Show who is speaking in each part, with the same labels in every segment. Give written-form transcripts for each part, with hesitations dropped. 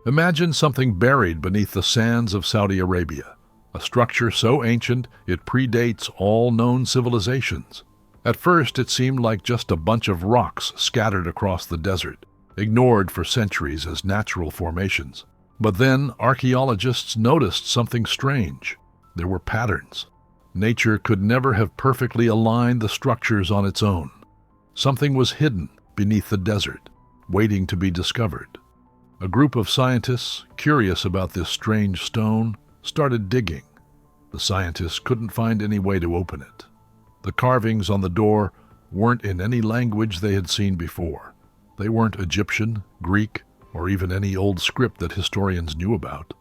Speaker 1: Imagine something buried beneath the sands of Saudi Arabia, a structure so ancient it predates all known civilizations. At first, it seemed like just a bunch of rocks scattered across the desert, ignored for centuries as natural formations. But then, archaeologists noticed something strange. There were patterns. Nature could never have perfectly aligned the structures on its own. Something was hidden beneath the desert, waiting to be discovered. A group of scientists, curious about this strange stone, started digging. The scientists couldn't find any way to open it. The carvings on the door weren't in any language they had seen before. They weren't Egyptian, Greek, or even any old script that historians knew about.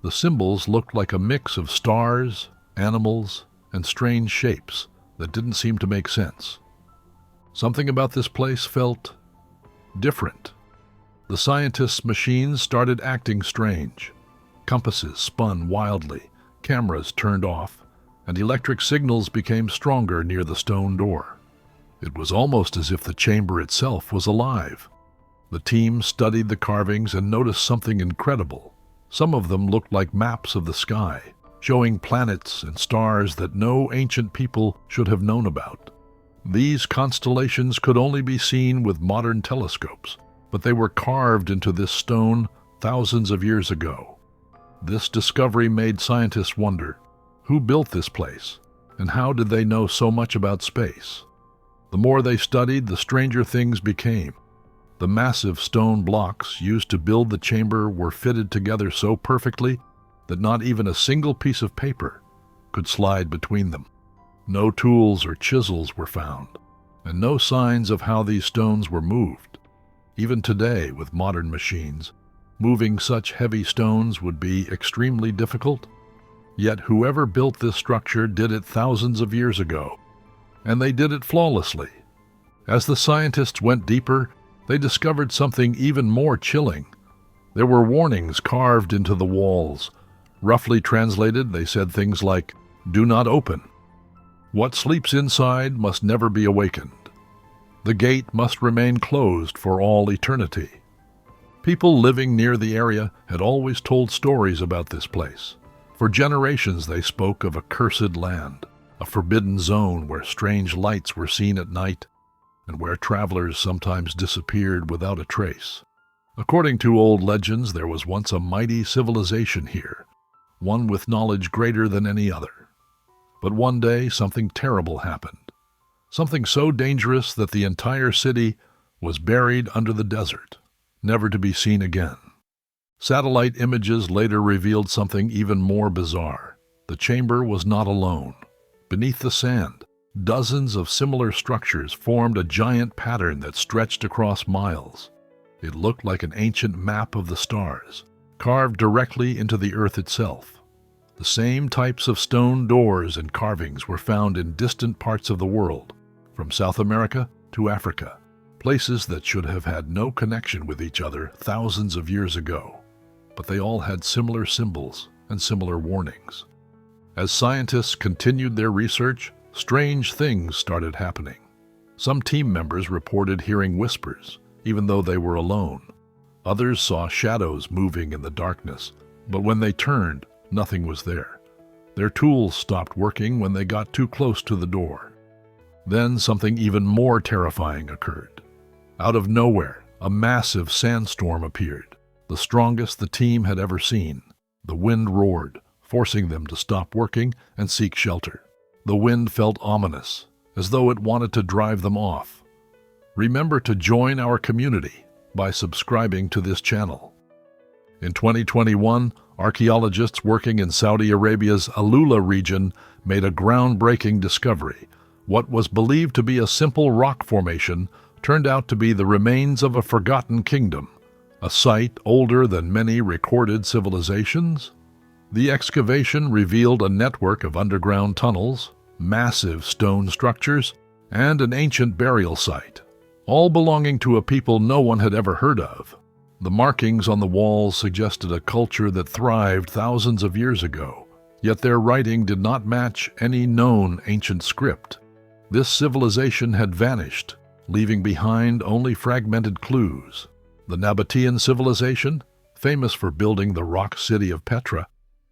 Speaker 1: The symbols looked like a mix of stars, animals, and strange shapes that didn't seem to make sense. Something about this place felt different. The scientists' machines started acting strange. Compasses spun wildly, cameras turned off, and electric signals became stronger near the stone door. It was almost as if the chamber itself was alive. The team studied the carvings and noticed something incredible. Some of them looked like maps of the sky, showing planets and stars that no ancient people should have known about. These constellations could only be seen with modern telescopes, but they were carved into this stone thousands of years ago. This discovery made scientists wonder, who built this place, and how did they know so much about space? The more they studied, the stranger things became. The massive stone blocks used to build the chamber were fitted together so perfectly that not even a single piece of paper could slide between them. No tools or chisels were found, and no signs of how these stones were moved. Even today, with modern machines, moving such heavy stones would be extremely difficult. Yet whoever built this structure did it thousands of years ago, and they did it flawlessly. As the scientists went deeper, they discovered something even more chilling. There were warnings carved into the walls. Roughly translated, they said things like, "Do not open. What sleeps inside must never be awakened. The gate must remain closed for all eternity." People living near the area had always told stories about this place. For generations they spoke of a cursed land, a forbidden zone where strange lights were seen at night, and where travelers sometimes disappeared without a trace. According to old legends, there was once a mighty civilization here, one with knowledge greater than any other. But one day something terrible happened, something so dangerous that the entire city was buried under the desert, never to be seen again. Satellite images later revealed something even more bizarre. The chamber was not alone. Beneath the sand, dozens of similar structures formed a giant pattern that stretched across miles. It looked like an ancient map of the stars, carved directly into the earth itself. The same types of stone doors and carvings were found in distant parts of the world, from South America to Africa, places that should have had no connection with each other thousands of years ago. But they all had similar symbols and similar warnings. As scientists continued their research, strange things started happening. Some team members reported hearing whispers, even though they were alone. Others saw shadows moving in the darkness, but when they turned, nothing was there. Their tools stopped working when they got too close to the door. Then something even more terrifying occurred. Out of nowhere, a massive sandstorm appeared, the strongest the team had ever seen. The wind roared, forcing them to stop working and seek shelter. The wind felt ominous, as though it wanted to drive them off. Remember to join our community by subscribing to this channel. In 2021, archaeologists working in Saudi Arabia's Alula region made a groundbreaking discovery. What was believed to be a simple rock formation turned out to be the remains of a forgotten kingdom, a site older than many recorded civilizations. The excavation revealed a network of underground tunnels, massive stone structures, and an ancient burial site, all belonging to a people no one had ever heard of. The markings on the walls suggested a culture that thrived thousands of years ago, yet their writing did not match any known ancient script. This civilization had vanished, leaving behind only fragmented clues. The Nabatean civilization, famous for building the rock city of Petra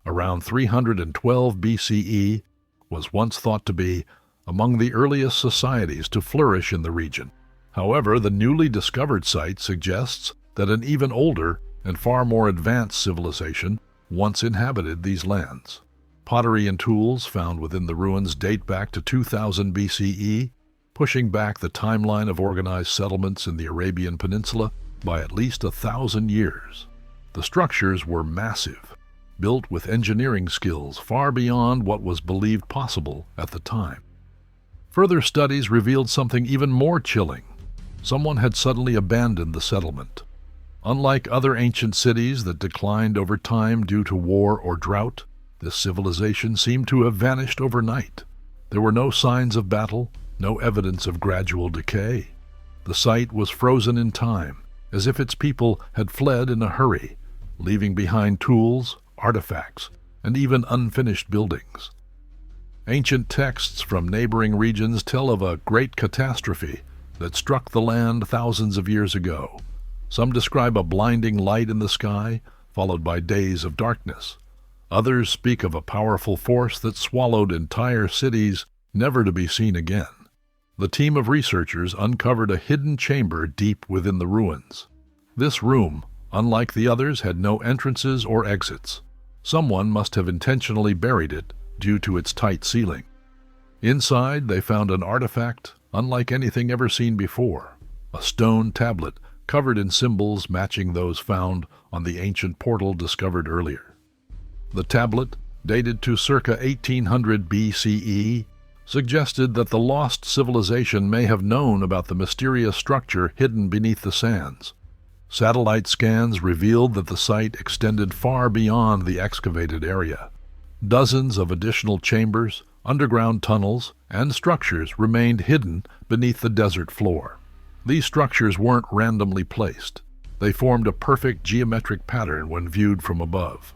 Speaker 1: around 312 BCE, was once thought to be among the earliest societies to flourish in the region. However, the newly discovered site suggests that an even older and far more advanced civilization once inhabited these lands. Pottery and tools found within the ruins date back to 2000 BCE, pushing back the timeline of organized settlements in the Arabian Peninsula by at least 1,000 years. The structures were massive, built with engineering skills far beyond what was believed possible at the time. Further studies revealed something even more chilling. Someone had suddenly abandoned the settlement. Unlike other ancient cities that declined over time due to war or drought, this civilization seemed to have vanished overnight. There were no signs of battle, no evidence of gradual decay. The site was frozen in time, as if its people had fled in a hurry, leaving behind tools, artifacts, and even unfinished buildings. Ancient texts from neighboring regions tell of a great catastrophe that struck the land thousands of years ago. Some describe a blinding light in the sky, followed by days of darkness. Others speak of a powerful force that swallowed entire cities, never to be seen again. The team of researchers uncovered a hidden chamber deep within the ruins. This room, unlike the others, had no entrances or exits. Someone must have intentionally buried it due to its tight ceiling. Inside, they found an artifact unlike anything ever seen before, a stone tablet covered in symbols matching those found on the ancient portal discovered earlier. The tablet, dated to circa 1800 BCE, suggested that the lost civilization may have known about the mysterious structure hidden beneath the sands. Satellite scans revealed that the site extended far beyond the excavated area. Dozens of additional chambers, underground tunnels, and structures remained hidden beneath the desert floor. These structures weren't randomly placed. They formed a perfect geometric pattern when viewed from above.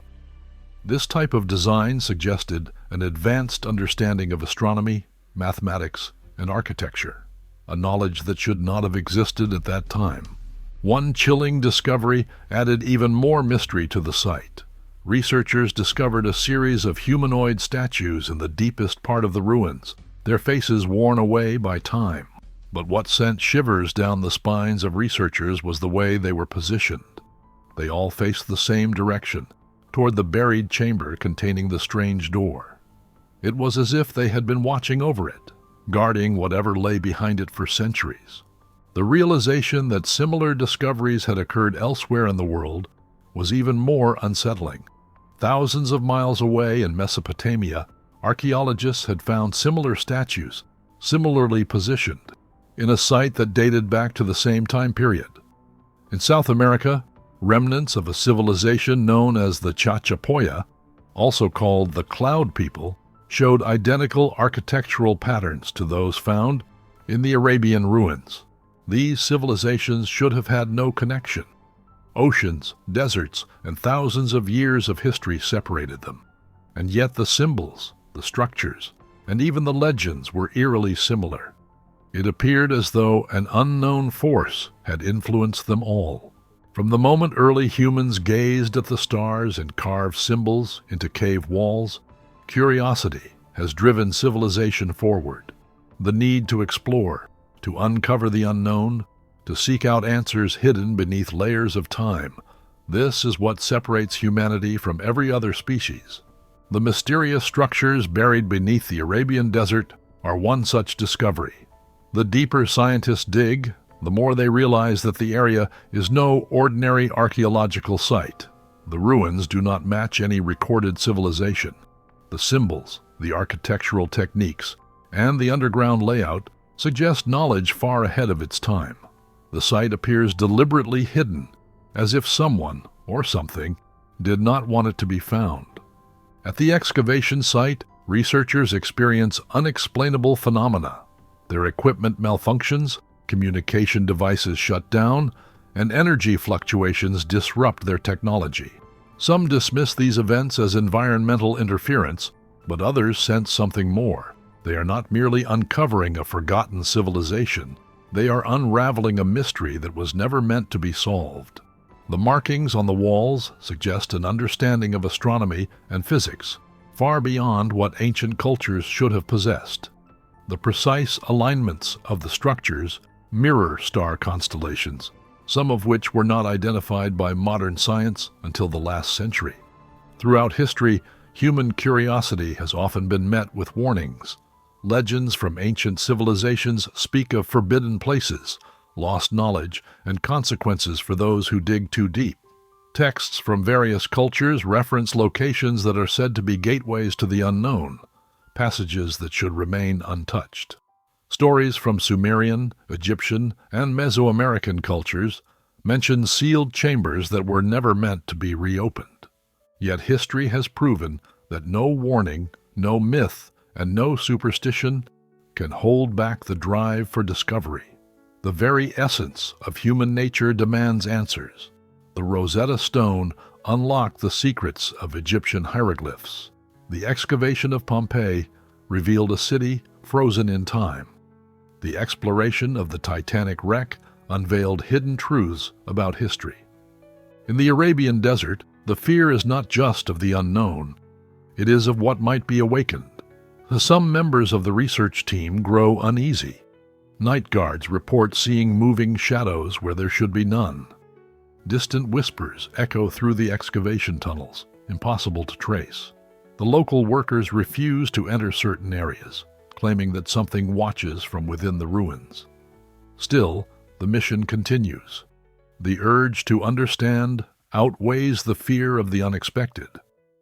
Speaker 1: This type of design suggested an advanced understanding of astronomy, mathematics, and architecture, a knowledge that should not have existed at that time. One chilling discovery added even more mystery to the site. Researchers discovered a series of humanoid statues in the deepest part of the ruins, their faces worn away by time. But what sent shivers down the spines of researchers was the way they were positioned. They all faced the same direction, toward the buried chamber containing the strange door. It was as if they had been watching over it, guarding whatever lay behind it for centuries. The realization that similar discoveries had occurred elsewhere in the world was even more unsettling. Thousands of miles away in Mesopotamia, archaeologists had found similar statues, similarly positioned, in a site that dated back to the same time period. In South America, remnants of a civilization known as the Chachapoya, also called the Cloud People, showed identical architectural patterns to those found in the Arabian ruins. These civilizations should have had no connection. Oceans, deserts, and thousands of years of history separated them. And yet the symbols, the structures, and even the legends were eerily similar. It appeared as though an unknown force had influenced them all. From the moment early humans gazed at the stars and carved symbols into cave walls, curiosity has driven civilization forward. The need to explore, to uncover the unknown, to seek out answers hidden beneath layers of time. This is what separates humanity from every other species. The mysterious structures buried beneath the Arabian desert are one such discovery. The deeper scientists dig, the more they realize that the area is no ordinary archaeological site. The ruins do not match any recorded civilization. The symbols, the architectural techniques, and the underground layout suggest knowledge far ahead of its time. The site appears deliberately hidden, as if someone, or something, did not want it to be found. At the excavation site, researchers experience unexplainable phenomena. Their equipment malfunctions, communication devices shut down, and energy fluctuations disrupt their technology. Some dismiss these events as environmental interference, but others sense something more. They are not merely uncovering a forgotten civilization. They are unraveling a mystery that was never meant to be solved. The markings on the walls suggest an understanding of astronomy and physics, far beyond what ancient cultures should have possessed. The precise alignments of the structures mirror star constellations, some of which were not identified by modern science until the last century. Throughout history, human curiosity has often been met with warnings. Legends from ancient civilizations speak of forbidden places, lost knowledge, and consequences for those who dig too deep. Texts from various cultures reference locations that are said to be gateways to the unknown, passages that should remain untouched. Stories from Sumerian, Egyptian, and Mesoamerican cultures mention sealed chambers that were never meant to be reopened. Yet history has proven that no warning, no myth, and no superstition can hold back the drive for discovery. The very essence of human nature demands answers. The Rosetta Stone unlocked the secrets of Egyptian hieroglyphs. The excavation of Pompeii revealed a city frozen in time. The exploration of the Titanic wreck unveiled hidden truths about history. In the Arabian desert, the fear is not just of the unknown, it is of what might be awakened. Some members of the research team grow uneasy. Night guards report seeing moving shadows where there should be none. Distant whispers echo through the excavation tunnels, impossible to trace. The local workers refuse to enter certain areas, claiming that something watches from within the ruins. Still, the mission continues. The urge to understand outweighs the fear of the unexpected.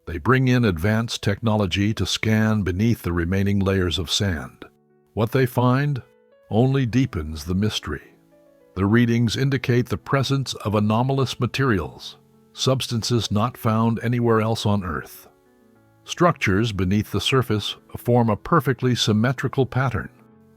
Speaker 1: They bring in advanced technology to scan beneath the remaining layers of sand. What they find only deepens the mystery. The readings indicate the presence of anomalous materials, substances not found anywhere else on Earth. Structures beneath the surface form a perfectly symmetrical pattern,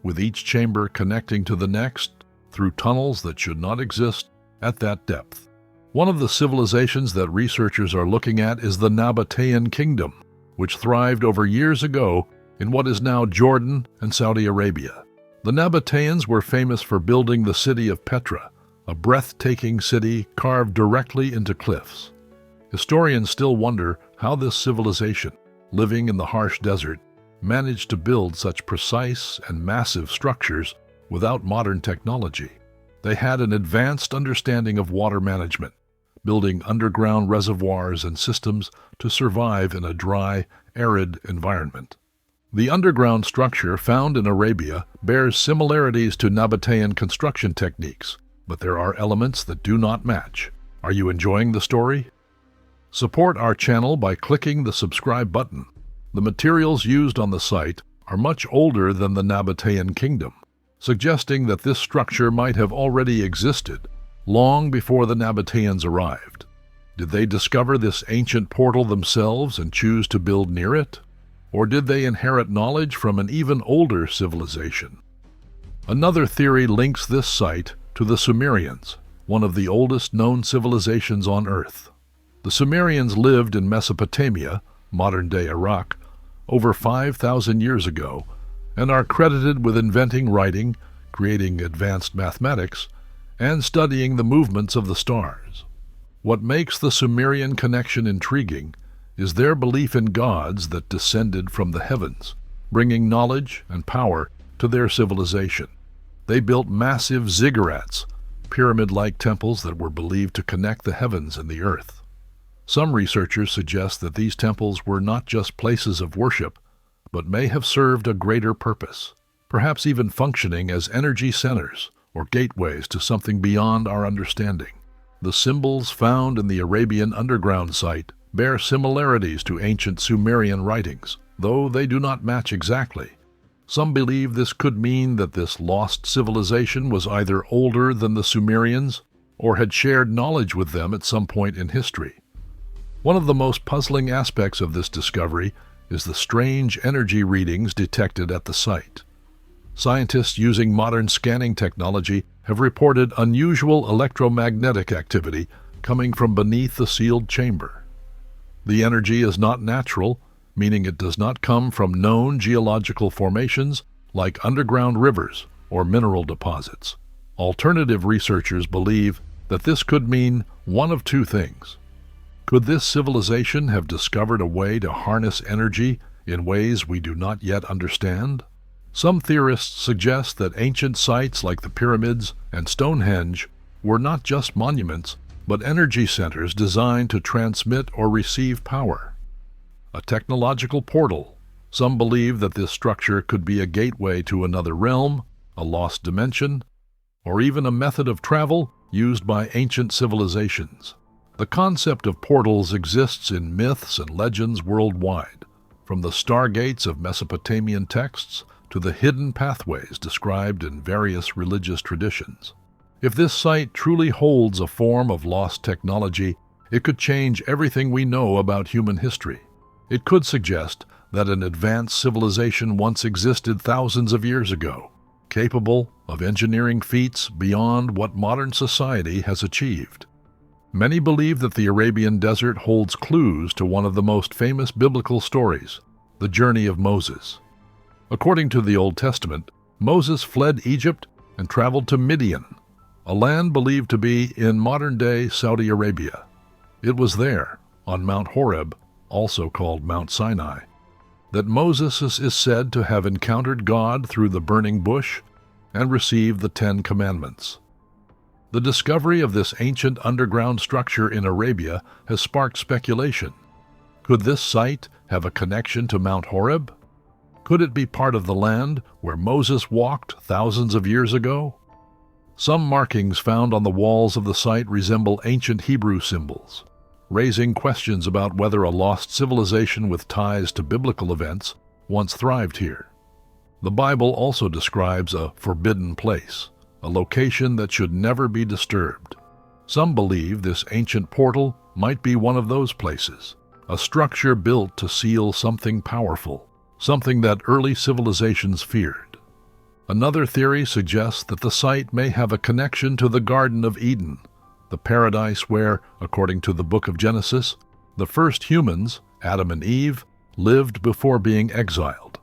Speaker 1: with each chamber connecting to the next through tunnels that should not exist at that depth. One of the civilizations that researchers are looking at is the Nabatean Kingdom, which thrived over years ago in what is now Jordan and Saudi Arabia. The Nabateans were famous for building the city of Petra, a breathtaking city carved directly into cliffs. Historians still wonder how this civilization, living in the harsh desert, managed to build such precise and massive structures without modern technology. They had an advanced understanding of water management, building underground reservoirs and systems to survive in a dry, arid environment. The underground structure found in Arabia bears similarities to Nabatean construction techniques, but there are elements that do not match. Are you enjoying the story? Support our channel by clicking the subscribe button. The materials used on the site are much older than the Nabatean Kingdom, suggesting that this structure might have already existed long before the Nabateans arrived. Did they discover this ancient portal themselves and choose to build near it? Or did they inherit knowledge from an even older civilization? Another theory links this site to the Sumerians, one of the oldest known civilizations on Earth. The Sumerians lived in Mesopotamia, modern-day Iraq, over 5,000 years ago, and are credited with inventing writing, creating advanced mathematics, and studying the movements of the stars. What makes the Sumerian connection intriguing is their belief in gods that descended from the heavens, bringing knowledge and power to their civilization. They built massive ziggurats, pyramid-like temples that were believed to connect the heavens and the earth. Some researchers suggest that these temples were not just places of worship, but may have served a greater purpose, perhaps even functioning as energy centers or gateways to something beyond our understanding. The symbols found in the Arabian underground site bear similarities to ancient Sumerian writings, though they do not match exactly. Some believe this could mean that this lost civilization was either older than the Sumerians or had shared knowledge with them at some point in history. One of the most puzzling aspects of this discovery is the strange energy readings detected at the site. Scientists using modern scanning technology have reported unusual electromagnetic activity coming from beneath the sealed chamber. The energy is not natural, meaning it does not come from known geological formations like underground rivers or mineral deposits. Alternative researchers believe that this could mean one of two things. Could this civilization have discovered a way to harness energy in ways we do not yet understand? Some theorists suggest that ancient sites like the pyramids and Stonehenge were not just monuments, but energy centers designed to transmit or receive power. A technological portal. Some believe that this structure could be a gateway to another realm, a lost dimension, or even a method of travel used by ancient civilizations. The concept of portals exists in myths and legends worldwide, from the stargates of Mesopotamian texts to the hidden pathways described in various religious traditions. If this site truly holds a form of lost technology, it could change everything we know about human history. It could suggest that an advanced civilization once existed thousands of years ago, capable of engineering feats beyond what modern society has achieved. Many believe that the Arabian desert holds clues to one of the most famous biblical stories, the journey of Moses. According to the Old Testament, Moses fled Egypt and traveled to Midian, a land believed to be in modern-day Saudi Arabia. It was there, on Mount Horeb, also called Mount Sinai, that Moses is said to have encountered God through the burning bush and received the Ten Commandments. The discovery of this ancient underground structure in Arabia has sparked speculation. Could this site have a connection to Mount Horeb? Could it be part of the land where Moses walked thousands of years ago? Some markings found on the walls of the site resemble ancient Hebrew symbols, raising questions about whether a lost civilization with ties to biblical events once thrived here. The Bible also describes a forbidden place, a location that should never be disturbed. Some believe this ancient portal might be one of those places, a structure built to seal something powerful, something that early civilizations feared. Another theory suggests that the site may have a connection to the Garden of Eden, the paradise where, according to the book of Genesis, the first humans, Adam and Eve, lived before being exiled.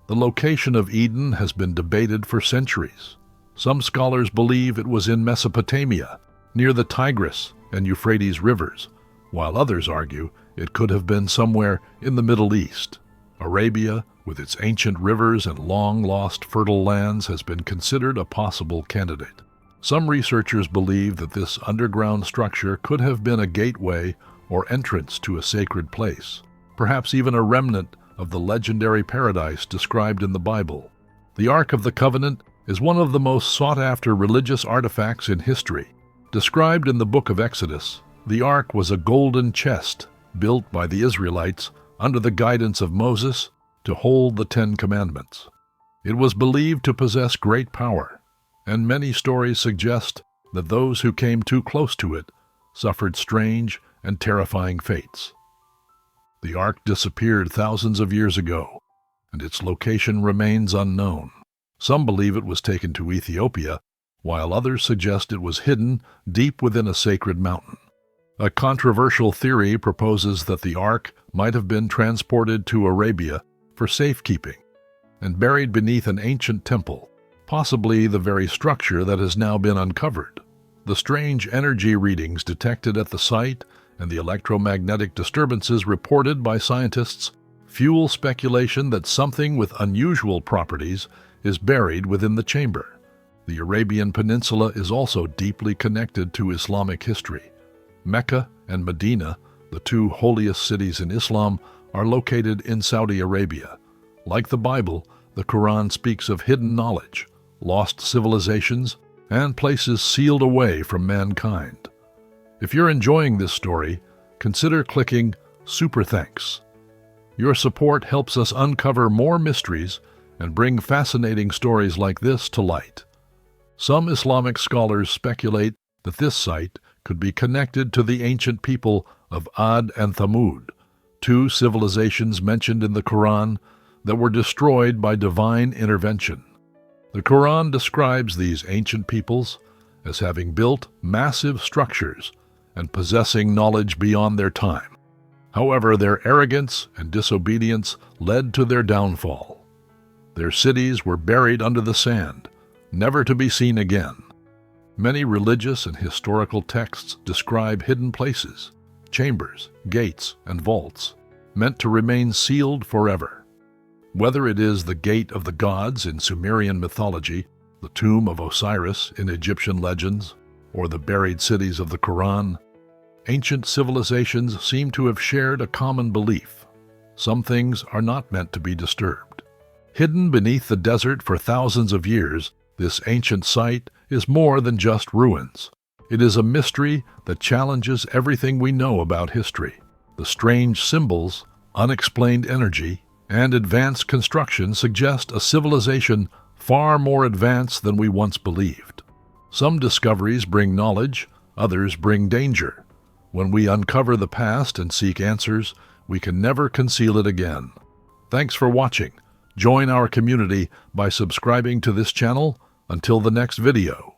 Speaker 1: The location of Eden has been debated for centuries. Some scholars believe it was in Mesopotamia, near the Tigris and Euphrates rivers, while others argue it could have been somewhere in the Middle East. Arabia, with its ancient rivers and long-lost fertile lands, has been considered a possible candidate. Some researchers believe that this underground structure could have been a gateway or entrance to a sacred place, perhaps even a remnant of the legendary paradise described in the Bible. The Ark of the Covenant is one of the most sought-after religious artifacts in history. Described in the book of Exodus, the Ark was a golden chest built by the Israelites under the guidance of Moses to hold the Ten Commandments. It was believed to possess great power, and many stories suggest that those who came too close to it suffered strange and terrifying fates. The Ark disappeared thousands of years ago, and its location remains unknown. Some believe it was taken to Ethiopia, while others suggest it was hidden deep within a sacred mountain. A controversial theory proposes that the Ark might have been transported to Arabia for safekeeping and buried beneath an ancient temple, possibly the very structure that has now been uncovered. The strange energy readings detected at the site and the electromagnetic disturbances reported by scientists fuel speculation that something with unusual properties is buried within the chamber. The Arabian Peninsula is also deeply connected to Islamic history. Mecca and Medina, the two holiest cities in Islam, are located in Saudi Arabia. Like the Bible, the Quran speaks of hidden knowledge, lost civilizations, and places sealed away from mankind. If you're enjoying this story, consider clicking Super Thanks. Your support helps us uncover more mysteries and bring fascinating stories like this to light. Some Islamic scholars speculate that this site could be connected to the ancient people of Ad and Thamud, two civilizations mentioned in the Quran that were destroyed by divine intervention. The Quran describes these ancient peoples as having built massive structures and possessing knowledge beyond their time. However, their arrogance and disobedience led to their downfall. Their cities were buried under the sand, never to be seen again. Many religious and historical texts describe hidden places, chambers, gates, and vaults, meant to remain sealed forever. Whether it is the Gate of the Gods in Sumerian mythology, the Tomb of Osiris in Egyptian legends, or the buried cities of the Quran, ancient civilizations seem to have shared a common belief. Some things are not meant to be disturbed. Hidden beneath the desert for thousands of years, this ancient site is more than just ruins. It is a mystery that challenges everything we know about history. The strange symbols, unexplained energy, and advanced construction suggest a civilization far more advanced than we once believed. Some discoveries bring knowledge, others bring danger. When we uncover the past and seek answers, we can never conceal it again. Thanks for watching. Join our community by subscribing to this channel. Until the next video.